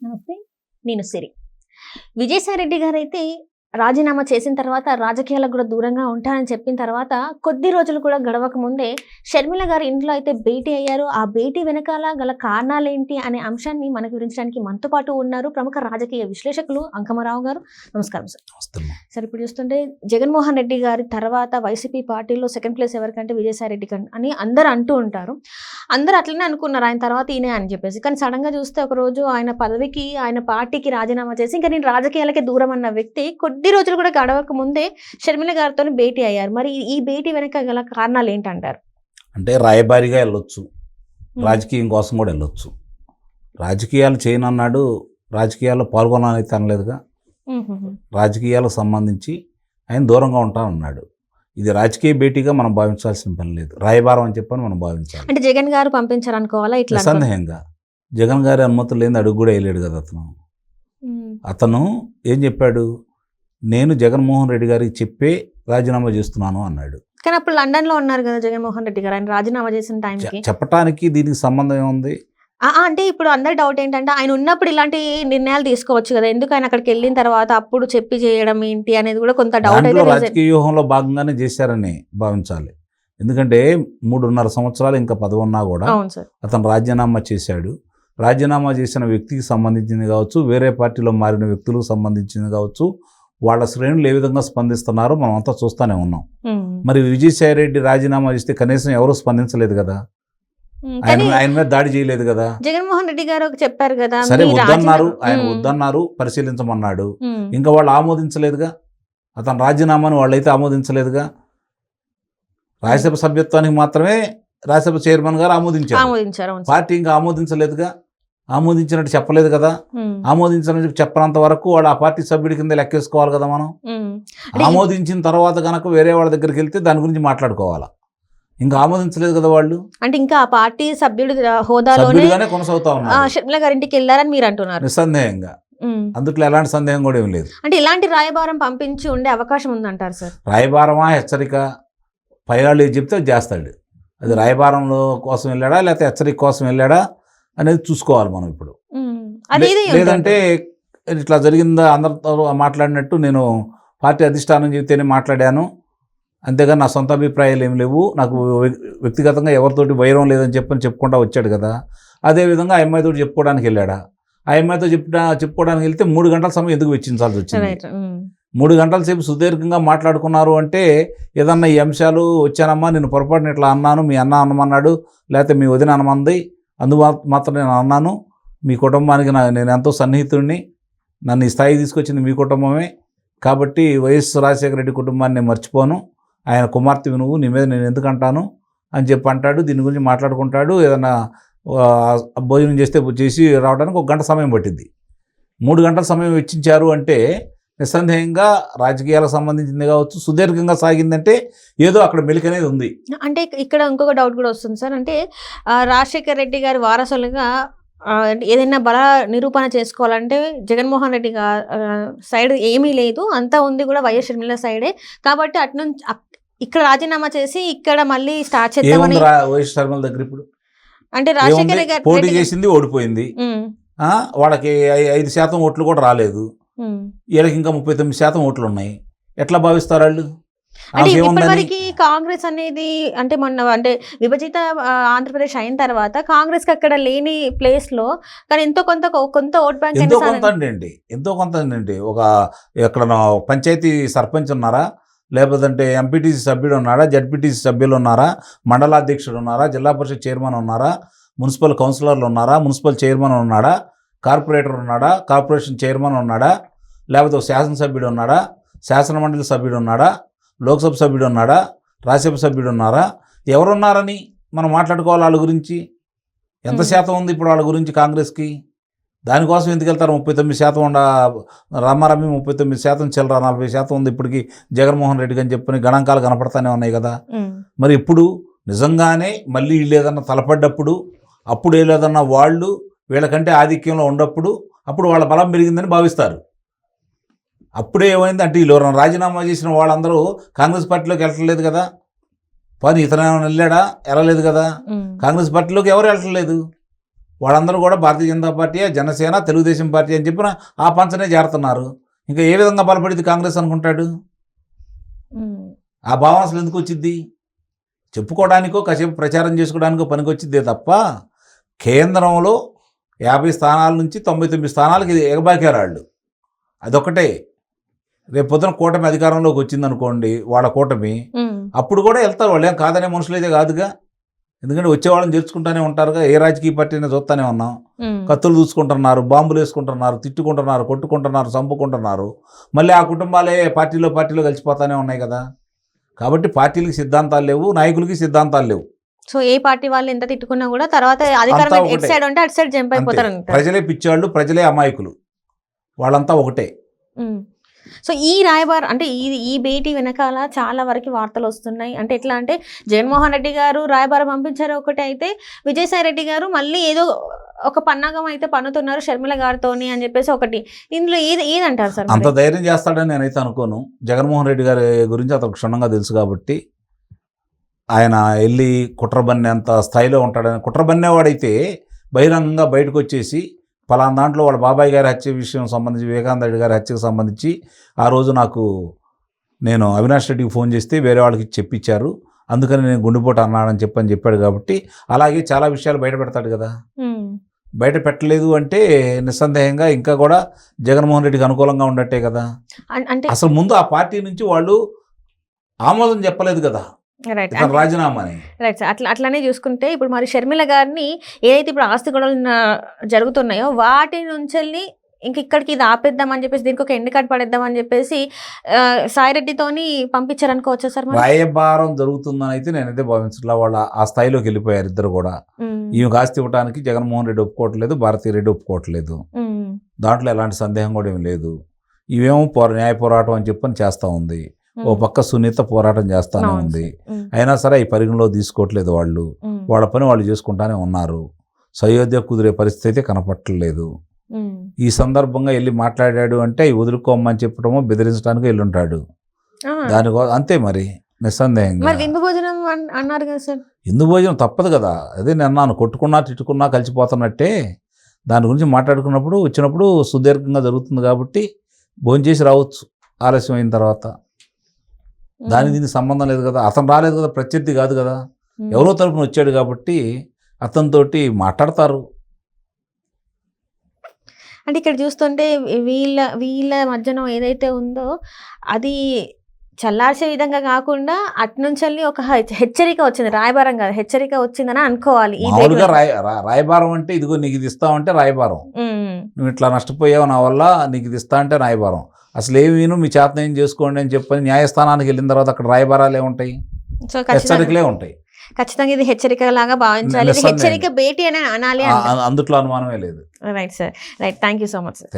నమస్తే. నేను సిరి. విజయసాయిరెడ్డి గారైతే రాజీనామా చేసిన తర్వాత రాజకీయాలకు కూడా దూరంగా ఉంటానని చెప్పిన తర్వాత కొద్ది రోజులు కూడా గడవక ముందే షర్మిల గారి ఇంట్లో అయితే భేటీ అయ్యారు. ఆ భేటీ వెనకాల గల కారణాలేంటి అనే అంశాన్ని మనకు వివరించడానికి మనతో పాటు ఉన్నారు ప్రముఖ రాజకీయ విశ్లేషకులు అంకమరావు గారు. నమస్కారం సార్. సార్, ఇప్పుడు చూస్తుంటే జగన్మోహన్ రెడ్డి గారి తర్వాత వైసీపీ పార్టీలో సెకండ్ ప్లేస్ ఎవరికంటే విజయసాయిరెడ్డి అని అందరూ అంటూ ఉంటారు. అందరూ అట్లనే అనుకున్నారు ఆయన తర్వాత ఈయనే అని చెప్పేసి. కానీ సడన్ గా చూస్తే ఒక రోజు ఆయన పదవికి ఆయన పార్టీకి రాజీనామా చేసి ఇంకా నేను రాజకీయాలకే దూరం అన్న వ్యక్తి కొద్ది రోజులు కూడా గడవక ముందే షర్మిల గారితో భేటీ అయ్యారు. మరి ఈ భేటీ వెనక గల కారణాలు ఏంటంటారు? అంటే రాయబారిగా వెళ్ళొచ్చు, రాజకీయం కోసం కూడా వెళ్ళొచ్చు. రాజకీయాలు చేయనన్నాడు, రాజకీయాల్లో పాల్గొనాలైతే అనలేదుగా. రాజకీయాలకు సంబంధించి ఆయన దూరంగా ఉంటానన్నాడు. ఇది రాజకీయ భేటీగా మనం భావించాల్సిన పని లేదు, రాయబారం అని చెప్పని మనం భావించాలి. అంటే జగన్ గారు పంపించారనుకోవాలా? ఇట్లా సందేహంగా జగన్ గారి అనుమతులు లేని అడుగు కూడా వేయలేడు కదా అతను ఏం చెప్పాడు? నేను జగన్మోహన్ రెడ్డి గారికి చెప్పే రాజీనామా చేస్తున్నాను అన్నాడు. కానీ అప్పుడు లండన్ లో ఉన్నారు కదా జగన్మోహన్ రెడ్డి గారు, ఆయన రాజీనామా చేసిన టైంకి. చెప్పటానికి దీనికి సంబంధం ఏముంది? అంటే ఇప్పుడు అందరి డౌట్ ఏంటంటే ఆయన ఉన్నప్పుడు ఇలాంటి నిర్ణయాలు తీసుకోవచ్చు కదా, ఎందుకు ఆయన అక్కడికి వెళ్ళిన తర్వాత అప్పుడు చెప్పి చేయడం ఏంటి అనేది కూడా కొంత డౌట్ అయితే. రాజకీయ వ్యూహంలో భాగంగానే చేశారని భావించాలి. ఎందుకంటే 3.5 సంవత్సరాలు ఇంకా పదవి ఉన్నా కూడా అతను రాజీనామా చేశాడు. రాజీనామా చేసిన వ్యక్తికి సంబంధించింది కావచ్చు, వేరే పార్టీలో మారిన వ్యక్తులకు సంబంధించింది కావచ్చు, వాళ్ళ శ్రేణులు ఏ విధంగా స్పందిస్తున్నారో మనం అంతా చూస్తూనే ఉన్నాం. మరి విజయసాయిరెడ్డి రాజీనామా చేస్తే కనీసం ఎవరు స్పందించలేదు కదా, ఆయన మీద దాడి చేయలేదు కదా. జగన్మోహన్ రెడ్డి గారు చెప్పారు కదా, సరే వద్దన్నారు, ఆయన వద్దన్నారు, పరిశీలించమన్నాడు. ఇంకా వాళ్ళు ఆమోదించలేదుగా, అతను రాజీనామాను వాళ్ళైతే ఆమోదించలేదుగా. రాజ్యసభ సభ్యత్వానికి మాత్రమే రాజ్యసభ చైర్మన్ గారు ఆమోదించారు, పార్టీ ఇంకా ఆమోదించలేదుగా, ఆమోదించినట్టు చెప్పలేదు కదా. ఆమోదించినట్టు చెప్పనంత వరకు వాడు ఆ పార్టీ సభ్యుడి కింద లెక్కేసుకోవాలి కదా మనం. ఆమోదించిన తర్వాత కనుక వేరే వాళ్ళ దగ్గరికి వెళ్తే దాని గురించి మాట్లాడుకోవాలా. ఇంకా ఆమోదించలేదు కదా వాళ్ళు, అంటే ఇంకా ఆ పార్టీ సభ్యుడు హోదాలోనే కొనసాగుతా ఉన్నారు. షర్మిల గారింటికి వెళ్ళారని మీరు అంటున్నారు. నిస్సందేహంగా అందుట్లో ఎలాంటి సందేహం కూడా ఏం లేదు. అంటే ఇలాంటి రాయబారం పంపించి ఉండే అవకాశం ఉందంటారు సార్? రాయబారమా, హెచ్చరిక, పైరాళ్ళు ఏది చెప్తే చేస్తాడు. అది రాయబారంలో కోసం వెళ్ళాడా లేకపోతే హెచ్చరిక కోసం వెళ్ళాడా అనేది చూసుకోవాలి మనం ఇప్పుడు. లేదంటే ఇట్లా జరిగిందా అందరితో మాట్లాడినట్టు నేను పార్టీ అధిష్టానం చెబితేనే మాట్లాడాను, అంతేగాని నా సొంత అభిప్రాయాలు ఏమి లేవు, నాకు వ్యక్తిగతంగా ఎవరితోటి వైరం లేదని చెప్పుకుంటా వచ్చాడు కదా. అదేవిధంగా ఆ అమ్మాయితో చెప్పుకోవడానికి వెళ్ళాడా? ఆ అమ్మాయితో చెప్పుకోవడానికి వెళ్తే 3 గంటల సమయం ఎందుకు వెచ్చించాల్సి వచ్చింది? 3 గంటల సేపు సుదీర్ఘంగా మాట్లాడుకున్నారు అంటే ఏదన్నా ఈ అంశాలు వచ్చానమ్మా, నేను పొరపాటున ఇట్లా అన్నాను, మీ అన్న అనమన్నాడు, లేకపోతే మీ వదిన అనమంది, మాత్రం నేను అన్నాను, మీ కుటుంబానికి నేను ఎంతో సన్నిహితుడిని, నన్ను ఈ స్థాయికి తీసుకొచ్చింది మీ కుటుంబమే, కాబట్టి వైఎస్ రాజశేఖర రెడ్డి కుటుంబాన్ని నేను మర్చిపోను, ఆయన కుమార్తెవి నువ్వు, నీ మీద నేను ఎందుకు అంటాను అని చెప్పి అంటాడు. దీని గురించి మాట్లాడుకుంటాడు. ఏదన్నా భోజనం చేసి రావడానికి 1 గంట సమయం పట్టింది. 3 గంటల సమయం వెచ్చించారు అంటే నిస్సందేహంగా రాజకీయాలకు సంబంధించింది కావచ్చు, సుదీర్ఘంగా సాగిందంటే ఏదో అక్కడ మెలిక అనేది ఉంది. అంటే ఇక్కడ ఇంకొక డౌట్ కూడా వస్తుంది సార్. అంటే రాజశేఖర రెడ్డి గారి వారసులుగా ఏదైనా బల నిరూపణ చేసుకోవాలంటే జగన్మోహన్ రెడ్డి సైడ్ ఏమీ లేదు, అంతా ఉంది కూడా వైఎస్ షర్మిల సైడే, కాబట్టి అట్నుంచి ఇక్కడ రాజీనామా చేసి ఇక్కడ మళ్ళీ స్టార్ట్ చేద్దామని. వైఎస్ షర్మిల దగ్గర ఇప్పుడు అంటే రాజశేఖర గారు పోటీ చేసింది, ఓడిపోయింది, వాళ్ళకి 5% ఓట్లు కూడా రాలేదు, వీళ్ళకి ఇంకా 39% ఓట్లు ఉన్నాయి. ఎట్లా భావిస్తారు వాళ్ళు? అంటే ఇప్పటివరకు కాంగ్రెస్ అనేది అంటే అంటే విభజిత ఆంధ్రప్రదేశ్ అయిన తర్వాత కాంగ్రెస్ కి అక్కడ లేని ప్లేస్ లో కానీ ఎంతో కొంత ఓట్ బ్యాంక్ ఎంతో కొంత అండి. ఒక ఎక్కడ పంచాయతీ సర్పంచ్ ఉన్నారా, లేకపోతే ఎంపీటీసీ సభ్యుడు ఉన్నారా, జడ్పీటీసీ సభ్యులు ఉన్నారా, మండలాధ్యక్షుడు ఉన్నారా, జిల్లా పరిషత్ చైర్మన్ ఉన్నారా, మున్సిపల్ కౌన్సిలర్లు ఉన్నారా, మున్సిపల్ చైర్మన్ ఉన్నాడా, కార్పొరేటర్ ఉన్నాడా, కార్పొరేషన్ చైర్మన్ ఉన్నాడా, లేకపోతే శాసనసభ్యుడు ఉన్నాడా, శాసనమండలి సభ్యుడు ఉన్నాడా, లోక్సభ సభ్యుడు ఉన్నాడా, రాజ్యసభ సభ్యుడు ఉన్నారా, ఎవరున్నారని మనం మాట్లాడుకోవాలి. వాళ్ళ గురించి ఎంత శాతం ఉంది ఇప్పుడు వాళ్ళ గురించి కాంగ్రెస్కి? దానికోసం ఎందుకు వెళ్తారు? 39% రామారామి 39% చిల్లర, 40% ఉంది ఇప్పటికి జగన్మోహన్ రెడ్డికి అని చెప్పని గణాంకాలు కనపడతానే ఉన్నాయి కదా. మరి ఇప్పుడు నిజంగానే మళ్ళీ వీళ్ళు ఏదన్నా తలపడ్డప్పుడు, అప్పుడు ఏదన్నా వాళ్ళు వీళ్ళకంటే ఆధిక్యంలో ఉన్నప్పుడు అప్పుడు వాళ్ళ బలం పెరిగిందని భావిస్తారు. అప్పుడే ఏమైంది అంటే వీళ్ళు రాజీనామా చేసిన వాళ్ళందరూ కాంగ్రెస్ పార్టీలోకి వెళ్ళట్లేదు కదా. పని ఇతను వెళ్ళాడా? వెళ్ళలేదు కదా. కాంగ్రెస్ పార్టీలోకి ఎవరు వెళ్ళట్లేదు. వాళ్ళందరూ కూడా భారతీయ జనతా పార్టీ, జనసేన, తెలుగుదేశం పార్టీ అని చెప్పిన ఆ పంచనే చేరుతున్నారు. ఇంకా ఏ విధంగా బలపడింది కాంగ్రెస్ అనుకుంటాడు? ఆ భావం అసలు ఎందుకు వచ్చింది? చెప్పుకోవడానికో కాసేపు ప్రచారం చేసుకోవడానికో పనికి వచ్చిద్దే తప్ప కేంద్రంలో 50 స్థానాల నుంచి 99 స్థానాలకి ఎగబాకారు వాళ్ళు. అదొకటే. రేపు పొద్దున కూటమి అధికారంలోకి వచ్చింది అనుకోండి, వాళ్ళ కూటమి, అప్పుడు కూడా వెళ్తారు. వాళ్ళు ఏం కాదనే మనుషులు అయితే కాదుగా. ఎందుకంటే వచ్చేవాళ్ళని చేర్చుకుంటూనే ఉంటారుగా. ఏ రాజకీయ పార్టీని చూస్తూనే ఉన్నాం. కత్తులు దూసుకుంటున్నారు, బాంబులు వేసుకుంటున్నారు, తిట్టుకుంటున్నారు, కొట్టుకుంటున్నారు, చంపుకుంటున్నారు. మళ్ళీ ఆ కుటుంబాలే పార్టీలో కలిసిపోతానే ఉన్నాయి కదా. కాబట్టి పార్టీలకి సిద్ధాంతాలు లేవు, నాయకులకి సిద్ధాంతాలు లేవు. సో ఏ పార్టీ వాళ్ళు ఎంత తిట్టుకున్నా కూడా తర్వాత అధికారం ఎటు సైడ్ ఉంటే అటు సైడ్ జంప్ అయిపోతారు. ప్రజలే పిచ్చాళ్ళు, ప్రజలే అమాయకులు, వాళ్ళంతా ఒకటే. సో ఈ రాయబార్ అంటే ఈ భేటీ వెనకాల చాలా వరకు వార్తలు వస్తున్నాయి. అంటే ఎట్లా అంటే జగన్మోహన్ రెడ్డి గారు రాయబారం పంపించారు ఒకటి, అయితే విజయసాయి రెడ్డి గారు మళ్ళీ ఏదో ఒక పన్నాగం అయితే పన్నుతున్నారు షర్మిల గారితోని అని చెప్పేసి ఒకటి. ఇందులో ఏదంటారు సార్? అంత ధైర్యం చేస్తాడని నేనైతే అనుకోను. జగన్మోహన్ రెడ్డి గారి గురించి అతను క్షుణ్ణంగా తెలుసు కాబట్టి ఆయన వెళ్ళి కుట్రబన్నే అంత స్థాయిలో ఉంటాడని. కుట్రబన్నేవాడైతే బహిరంగంగా బయటకు వచ్చేసి పలానా దాంట్లో వాళ్ళ బాబాయ్ గారి హత్య విషయం సంబంధించి, వివేకానంద రెడ్డి గారి హత్యకు సంబంధించి ఆ రోజు నేను అవినాష్ రెడ్డికి ఫోన్ చేస్తే వేరే వాళ్ళకి చెప్పించారు, అందుకని నేను గుండెపోటు అన్నాడని చెప్పాడు. కాబట్టి అలాగే చాలా విషయాలు బయట పెడతాడు కదా. బయట పెట్టలేదు అంటే నిస్సందేహంగా ఇంకా కూడా జగన్మోహన్ రెడ్డికి అనుకూలంగా ఉండట్టే కదా. అంటే అసలు ముందు ఆ పార్టీ నుంచి వాళ్ళు ఆమోదం చెప్పలేదు కదా రాజీనామాని. Right sir. అట్లానే చూసుకుంటే ఇప్పుడు మరి షర్మిల గారిని ఏదైతే ఇప్పుడు ఆస్తి గొడవలు జరుగుతున్నాయో వాటి నుంచి ఇంక ఇక్కడికి ఇది ఆపేద్దామని చెప్పేసి దీనికి ఒక ఎండ్ కార్డ్ పడేద్దామని చెప్పేసి సాయిరెడ్డితోని పంపించారనుకోవచ్చా సార్? రాయబారం జరుగుతుందని అయితే నేనైతే భావించట్లా. వాళ్ళ ఆ స్థాయిలోకి వెళ్ళిపోయారు ఇద్దరు కూడా. ఈమె ఆస్తి ఇవ్వడానికి జగన్మోహన్ రెడ్డి ఒప్పుకోవట్లేదు, భారతీ రెడ్డి ఒప్పుకోవట్లేదు. దాంట్లో ఎలాంటి సందేహం కూడా ఏమి లేదు. ఇవేమో న్యాయ పోరాటం అని చెప్పని చేస్తూ ఉంది. ఓ పక్క సునీత పోరాటం చేస్తానే ఉంది. అయినా సరే ఈ పరిగణలో తీసుకోవట్లేదు వాళ్ళు. వాళ్ళ పని వాళ్ళు చేసుకుంటానే ఉన్నారు. సయోధ్య కుదిరే పరిస్థితి అయితే కనపట్టలేదు. ఈ సందర్భంగా వెళ్ళి మాట్లాడాడు అంటే అవి వదులుకోమని చెప్పడమో బెదిరించడానికి వెళ్ళి ఉంటాడు. దానికోసం అంతే మరి నిస్సందేహంగా. అన్నారు కదా సార్, హిందూ భోజనం తప్పదు కదా. అదే నేను అన్నాను, కొట్టుకున్నా తిట్టుకున్నా కలిసిపోతున్నట్టే. దాని గురించి మాట్లాడుకున్నప్పుడు వచ్చినప్పుడు సుదీర్ఘంగా జరుగుతుంది కాబట్టి భోంచేసి రావచ్చు ఆలస్యం అయిన తర్వాత. దీనికి సంబంధం లేదు కదా. అతను రాలేదు కదా, ప్రత్యర్థి కాదు కదా, ఎవరో తరపున వచ్చాడు కాబట్టి అతనితోటి మాట్లాడతారు. అంటే ఇక్కడ చూస్తుంటే వీళ్ళ మధ్యన ఏదైతే ఉందో అది చల్లార్చే విధంగా కాకుండా అట్నుంచి ఒక హెచ్చరిక వచ్చింది, రాయబారం కాదు హెచ్చరిక వచ్చిందని అనుకోవాలి. మామూలుగా రాయబారం అంటే ఇదిగో నీకు ఇది ఇస్తామంటే రాయబారం, నువ్వు ఇట్లా నష్టపోయావు నా వల్ల నీకు ఇది ఇస్తా అంటే రాయబారం. అసలు ఏమీ మీ చేతన ఏం చేసుకోండి అని చెప్పని న్యాయస్థానానికి వెళ్ళిన తర్వాత అక్కడ రాయబారాలు ఏముంటాయి, హెచ్చరికలే ఉంటాయి. ఖచ్చితంగా ఇది హెచ్చరిక లాగా భావించాలి, హెచ్చరిక భేటీ అని అనాలి, అందుట్లో అనుమానమే లేదు. Right sir, right. Thank you so much sir.